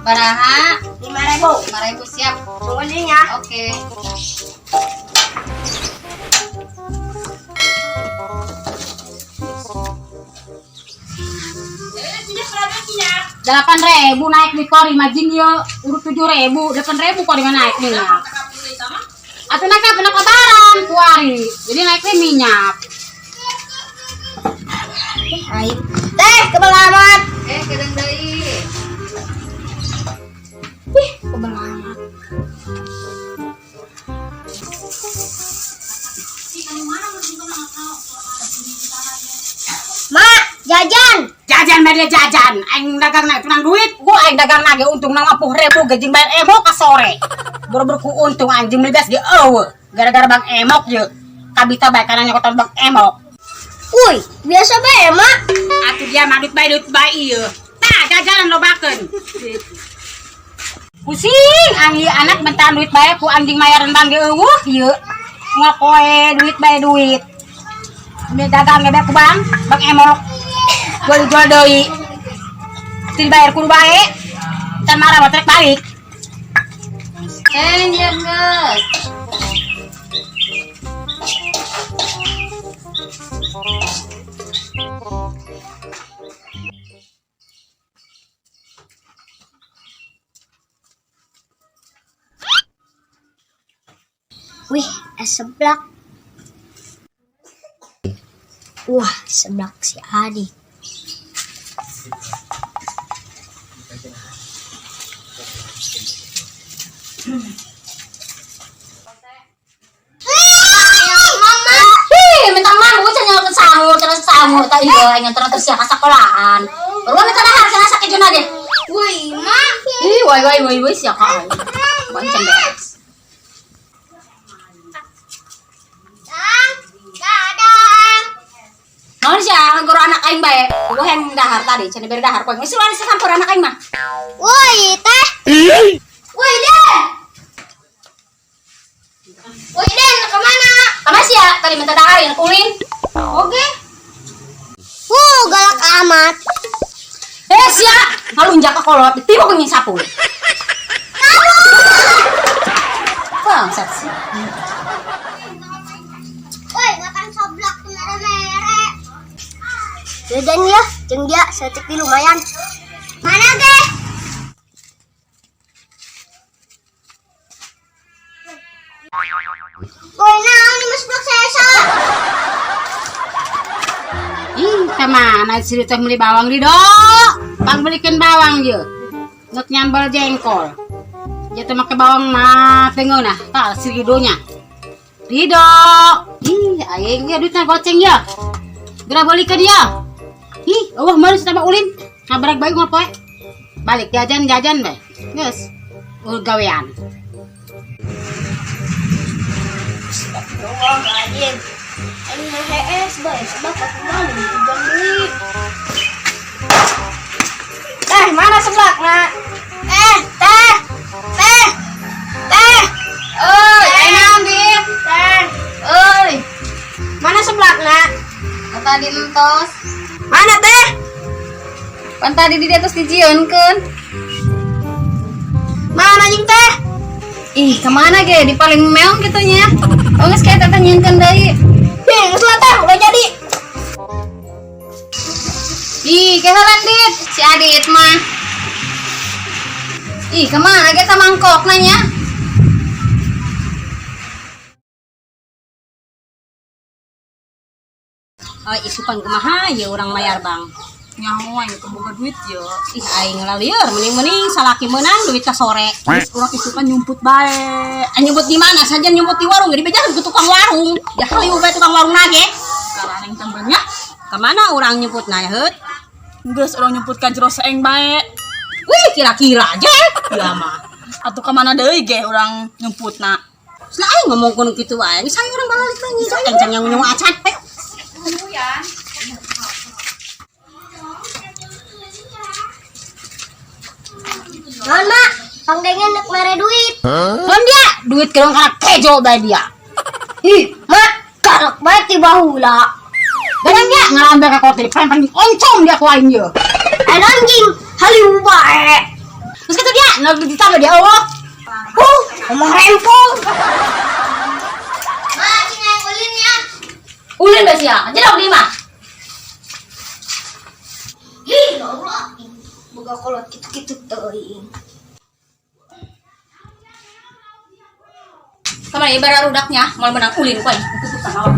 Baraha 5.000. 5.000 siap. Tunggu din ya. Oke. Delapan ribu naik di kori majin yo urut 7.000, 8.000 kori naik minyak. Atau naik apa nak lebaran kuari, jadi naiknya minyak. Ayo. Teh, kebelamat. Kedeng deui. Wih, kebelamat. Mak, jajan. Jajan media jajan, aing dagang naik tunang duit, gua aing dagang nage untung 50.000 gajing bayar emok ka sore. Boro-boro ku untung anjing beli gas ge eueuh. Gara-gara Bang Emok ye. Kabita bae kana nyokotan Bang Emok. Uy, biasa bae, Mak. Atuh dia mah duit bae ieu. Tah jajanan lobakeun. Pusing angi anak bentar duit bae ku anjing mayaran Bang ge eueuh ieu. Ngakoe duit bae duit. Dia dagang ge bae ku Bang Emok. Jual deui. Dibayar kudu bae. Can marah mah trek balik. Geus. Wih, es seblak. Wah, seblak si Adi. Sahur tak iya yang terus ya ka sekolahan. Baru minta dahar kana sakit jona ge. Wih, Mak. Ih, woi sia ka. Bancen beres. Dadang. Naon sia guru anak aing bae. Gua yang dahar tadi, cenah beri dahar koe. Geus wani sacampur anak aing mah. Woi, teh. Woi, Den. Woi, Den, kemana? Apa sia tadi minta dahar yang kulin. Oke. Galak amat. Sia, ngalunjak ka kolot, ditiba ku nying sapu. Bangsat sih. Woi, makan seblak mere-mere. Jajan ya, jeung dia setik di lumayan. Mana ge? Woi, naon ini seblak sesa? Ih, kemana sih teh beli bawang di do? Bang belikan bawang je. Nget nyambal jengkol. Jatuh make bawang mah tengeunah, tah si Ridonya. Rido. Ih, aing ge duitna goceng ya. Geura beulikan ya. Ih, eueuh meureun sama ulin. Ngabrag bae ngopoe. Balik jajan-jajan bae. Geus. Gawean. Astagfirullahaladzim. Ini HS bae, sebab aku malu jam duit. Mana seblak, Nak? Teh. Oi, aing naon dit? Teh. Mana seblak, Nak? Tadi entos. Mana teh? Pan tadi di atas dijieunkeun. Mana jeung teh? Ih, kemana ge? Di paling meong gitu nya. Oh, geus kayak teteh nyieunkeun deui. Geus lah teh, udah jadi. Ih, kehelan dit, si Adit mah. Ih, kemana ge ka mangkok nanya? Isupan kumaha ya urang mayar Bang. Nyawa yang boga duit ya. Ih, aing ngalieur mending salaki meunang duit ka sore. Terus urang isukan nyumput bae. Nyumput di mana saja nyumput di warung, jadi bejalan ke tukang warung. Ya haliu bae tukang warung nage. Karena yang tambahnya Kemana urang nyumputna ya heut? geus urang nyumputkan jero saeng bae. Wih, kira-kira aja. Ya mah. Atuh ka mana deui ge urang nyumputna. Lah aing ngomong kono kitu wae. Geus urang balik teh nya. Encang yang nyawa acan. Non, Mak. Pangdengen nek mere duit. Kan dia duit kerong kana kejo bae dia. Ih, Mak, galak bae ti baheula. Dan dia ngalambe ka kote paling oncom dia ku aing ye. Anjing, haliu bae. Terus kata dia, nak ditambah dia Allah. Ngomong rempong. Ma, sini yang ulin ya. Ulin ba siya? Jadi ako lima. Hi, ya Allah. Boga kolot gitu-gitu teuing. Kamari ibarat rudaknya, mau menang ulin ko eh. Tutupan ako.